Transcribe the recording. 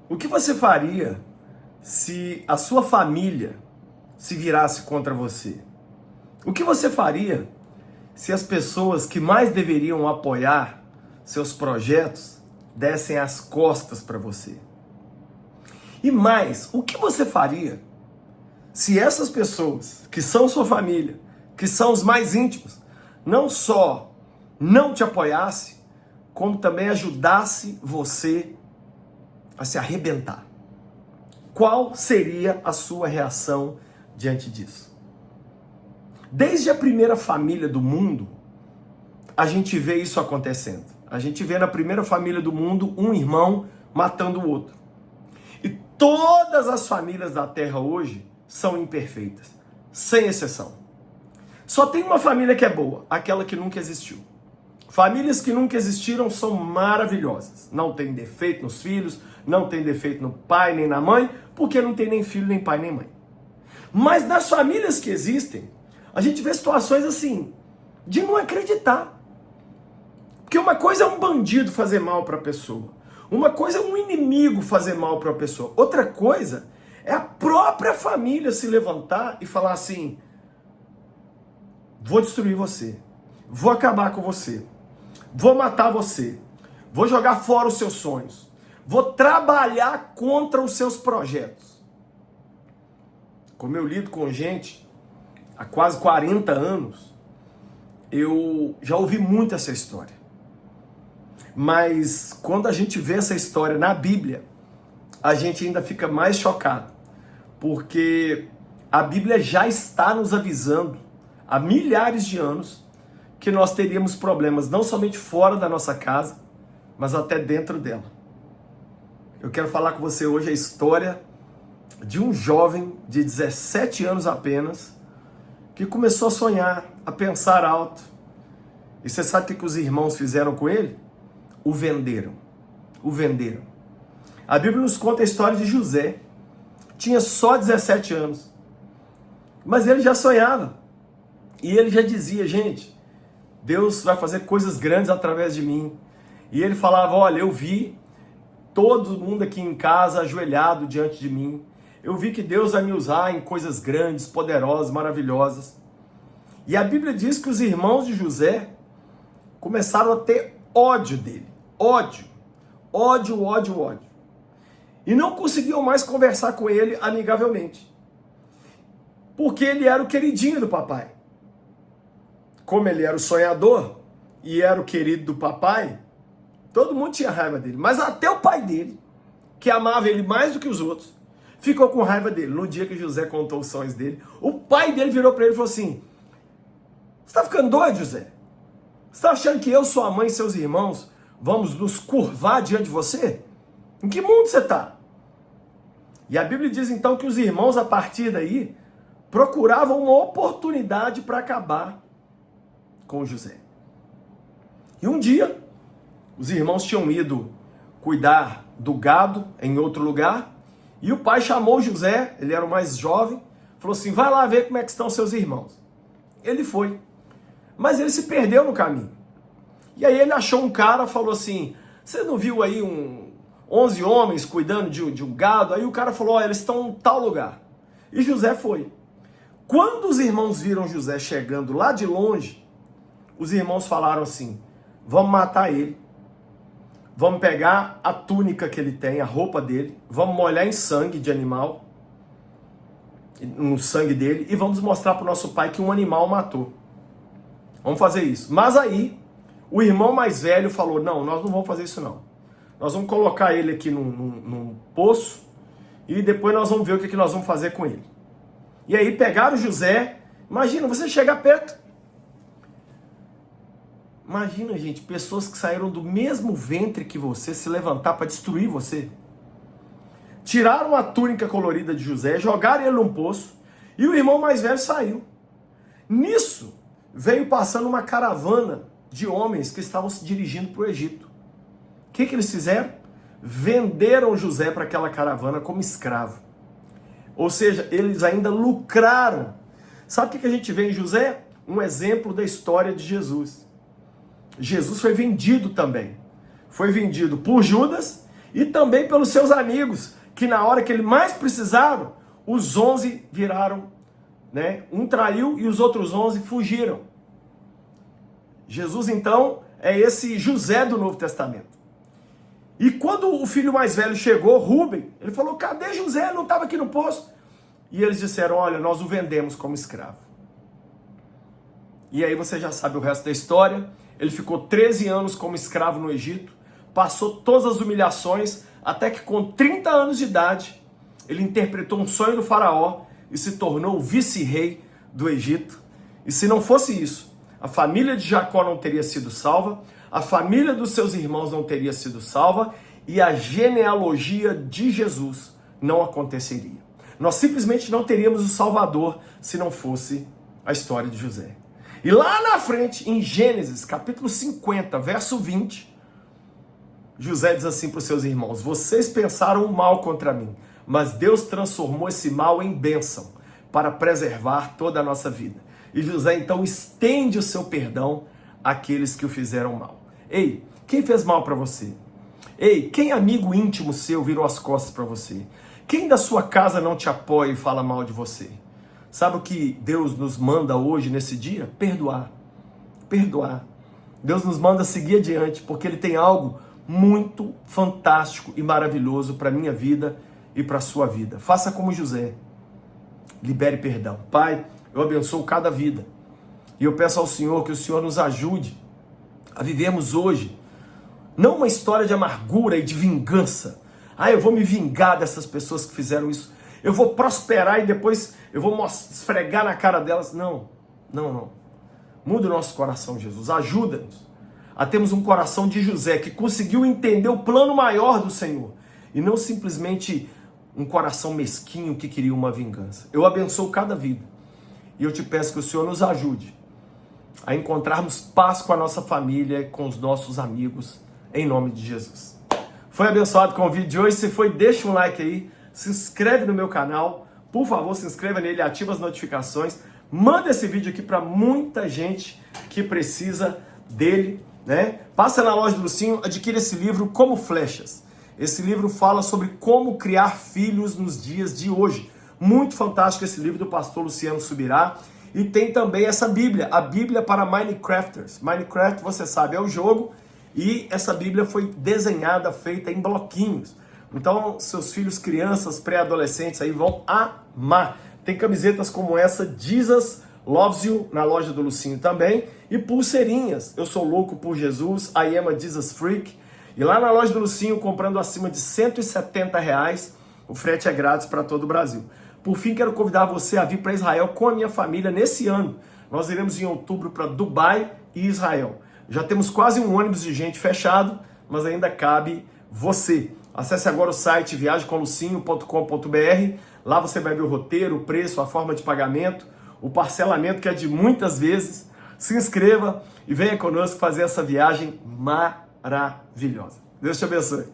O que você faria se a sua família se virasse contra você? O que você faria se as pessoas que mais deveriam apoiar seus projetos dessem as costas para você? E mais, o que você faria se essas pessoas que são sua família, que são os mais íntimos, não só não te apoiasse, como também ajudasse você a se arrebentar? Qual seria a sua reação diante disso? Desde a primeira família do mundo, a gente vê isso acontecendo. A gente vê na primeira família do mundo um irmão matando o outro. E todas as famílias da Terra hoje são imperfeitas, sem exceção. Só tem uma família que é boa, aquela que nunca existiu. Famílias que nunca existiram são maravilhosas. Não tem defeito nos filhos, não tem defeito no pai nem na mãe, porque não tem nem filho, nem pai, nem mãe. Mas nas famílias que existem, a gente vê situações assim, de não acreditar. Porque uma coisa é um bandido fazer mal para a pessoa. Uma coisa é um inimigo fazer mal para a pessoa. Outra coisa é a própria família se levantar e falar assim: vou destruir você, vou acabar com você, vou matar você, vou jogar fora os seus sonhos, vou trabalhar contra os seus projetos. Como eu lido com gente há quase 40 anos, eu já ouvi muito essa história. Mas quando a gente vê essa história na Bíblia, a gente ainda fica mais chocado. Porque a Bíblia já está nos avisando há milhares de anos que nós teríamos problemas não somente fora da nossa casa, mas até dentro dela. Eu quero falar com você hoje a história de um jovem de 17 anos apenas, que começou a sonhar, a pensar alto. E você sabe o que os irmãos fizeram com ele? O venderam. O venderam. A Bíblia nos conta a história de José. Tinha só 17 anos. Mas ele já sonhava. E ele já dizia: gente, Deus vai fazer coisas grandes através de mim. E ele falava: olha, eu vi todo mundo aqui em casa ajoelhado diante de mim. Eu vi que Deus vai me usar em coisas grandes, poderosas, maravilhosas. E a Bíblia diz que os irmãos de José começaram a ter ódio dele. Ódio. Ódio, ódio, ódio. E não conseguiam mais conversar com ele amigavelmente. Porque ele era o queridinho do papai. Como ele era o sonhador e era o querido do papai, todo mundo tinha raiva dele. Mas até o pai dele, que amava ele mais do que os outros, ficou com raiva dele. No dia que José contou os sonhos dele, o pai dele virou para ele e falou assim: você está ficando doido, José? Você está achando que eu, sua mãe e seus irmãos vamos nos curvar diante de você? Em que mundo você está? E a Bíblia diz então que os irmãos, a partir daí, procuravam uma oportunidade para acabar com José. E um dia, os irmãos tinham ido cuidar do gado em outro lugar, e o pai chamou José, ele era o mais jovem, falou assim: vai lá ver como é que estão seus irmãos. Ele foi, mas ele se perdeu no caminho. E aí ele achou um cara, falou assim: você não viu aí 11 homens cuidando de um gado? Aí o cara falou: eles estão em tal lugar. E José foi. Quando os irmãos viram José chegando lá de longe, os irmãos falaram assim: vamos matar ele. Vamos pegar a túnica que ele tem, a roupa dele, vamos molhar em sangue de animal, no sangue dele, e vamos mostrar para o nosso pai que um animal matou. Vamos fazer isso. Mas aí, o irmão mais velho falou: não, nós não vamos fazer isso não. Nós vamos colocar ele aqui num poço, e depois nós vamos ver o que nós vamos fazer com ele. E aí pegaram José. Imagina, você chegar perto. Imagina, gente, pessoas que saíram do mesmo ventre que você se levantar para destruir você. Tiraram a túnica colorida de José, jogaram ele num poço, e o irmão mais velho saiu. Nisso, veio passando uma caravana de homens que estavam se dirigindo para o Egito. O que eles fizeram? Venderam José para aquela caravana como escravo. Ou seja, eles ainda lucraram. Sabe o que a gente vê em José? Um exemplo da história de Jesus. Jesus foi vendido também. Foi vendido por Judas e também pelos seus amigos, que na hora que ele mais precisaram, os 11 viraram, né? Um traiu e os outros 11 fugiram. Jesus, então, é esse José do Novo Testamento. E quando o filho mais velho chegou, Rubem, ele falou, cadê José? Não estava aqui no poço. E eles disseram, olha, nós o vendemos como escravo. E aí você já sabe o resto da história. Ele ficou 13 anos como escravo no Egito, passou todas as humilhações, até que com 30 anos de idade, ele interpretou um sonho do faraó e se tornou o vice-rei do Egito. E se não fosse isso, a família de Jacó não teria sido salva, a família dos seus irmãos não teria sido salva e a genealogia de Jesus não aconteceria. Nós simplesmente não teríamos o Salvador se não fosse a história de José. E lá na frente, em Gênesis, capítulo 50, verso 20, José diz assim para os seus irmãos, vocês pensaram o mal contra mim, mas Deus transformou esse mal em bênção para preservar toda a nossa vida. E José então estende o seu perdão àqueles que o fizeram mal. Ei, quem fez mal para você? Ei, quem amigo íntimo seu virou as costas para você? Quem da sua casa não te apoia e fala mal de você? Sabe o que Deus nos manda hoje, nesse dia? Perdoar. Perdoar. Deus nos manda seguir adiante, porque Ele tem algo muito fantástico e maravilhoso para a minha vida e para a sua vida. Faça como José. Libere perdão. Pai, eu abençoo cada vida. E eu peço ao Senhor que o Senhor nos ajude a vivermos hoje, não uma história de amargura e de vingança. Ah, eu vou me vingar dessas pessoas que fizeram isso. Eu vou prosperar e depois eu vou esfregar na cara delas. Não, não, não. Muda o nosso coração, Jesus. Ajuda-nos a termos um coração de José, que conseguiu entender o plano maior do Senhor. E não simplesmente um coração mesquinho que queria uma vingança. Eu abençoo cada vida. E eu te peço que o Senhor nos ajude a encontrarmos paz com a nossa família e com os nossos amigos, em nome de Jesus. Foi abençoado com o vídeo de hoje? Se foi, deixa um like aí, se inscreve no meu canal, por favor, se inscreva nele, ativa as notificações, manda esse vídeo aqui para muita gente que precisa dele, né? Passa na loja do Lucinho, adquira esse livro Como Flechas. Esse livro fala sobre como criar filhos nos dias de hoje. Muito fantástico esse livro do pastor Luciano Subirá. E tem também essa Bíblia, a Bíblia para Minecrafters. Minecraft, você sabe, é o jogo. E essa Bíblia foi desenhada, feita em bloquinhos. Então, seus filhos, crianças, pré-adolescentes aí vão amar. Tem camisetas como essa, Jesus Loves You, na loja do Lucinho também. E pulseirinhas. Eu sou louco por Jesus, I am a Jesus Freak. E lá na loja do Lucinho, comprando acima de R$170, o frete é grátis para todo o Brasil. Por fim, quero convidar você a vir para Israel com a minha família nesse ano. Nós iremos em outubro para Dubai e Israel. Já temos quase um ônibus de gente fechado, mas ainda cabe você. Acesse agora o site viagemcomlucinho.com.br. Lá você vai ver o roteiro, o preço, a forma de pagamento, o parcelamento, que é de muitas vezes. Se inscreva e venha conosco fazer essa viagem maravilhosa. Deus te abençoe.